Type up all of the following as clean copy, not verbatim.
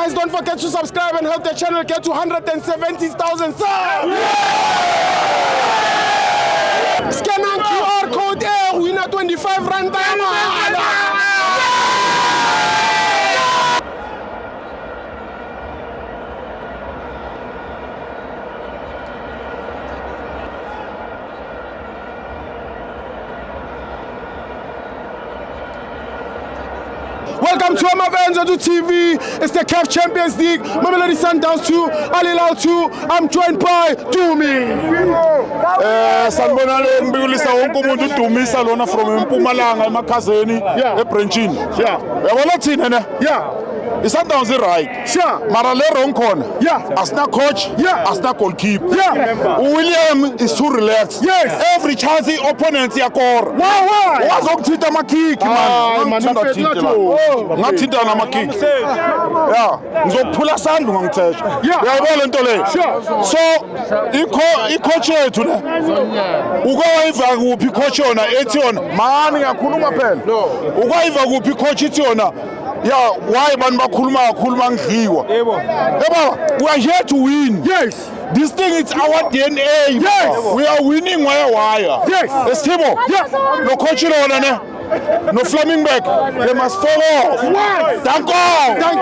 Guys, don't forget to subscribe and help the channel get to 170,000 subs. Scan on QR code there, winner 25 rand. Welcome to Amabenzo TV. It's the CAF Champions League. Mamelodi Sundowns 2, Al Hilal 2. I'm joined by Dumi. Sanibonani ngibulisa wonke umuntu uDumisa lona from eMpumalanga emakhazeni eBranchini. Yabona thina ne? Sundowns right. Sure. Mara le wrong corner. Asina coach, asina goalkeeper. William is too relaxed. Yes. Every chance the opponent yakora. Why? Wazokuthinta amakick man. Ngathinta namakick. Ngizophula sandu ngangithesha. Uyayibona lento le. So icoach yethu le. Ukwayiva kuphi coach yona ethi yona mani ngiyakhuluma phela. Ukwayiva kuphi coach ithi yona why abantu bakhuluma ngidliwa. Yebo. We are here to win. Yes. This thing is our DNA. Yes. We are winning wire. Yes. Estimo. No coach lona ne. No Flaming back. They must fall off. Yes. Thank you, man. Thank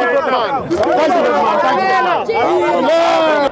you, man.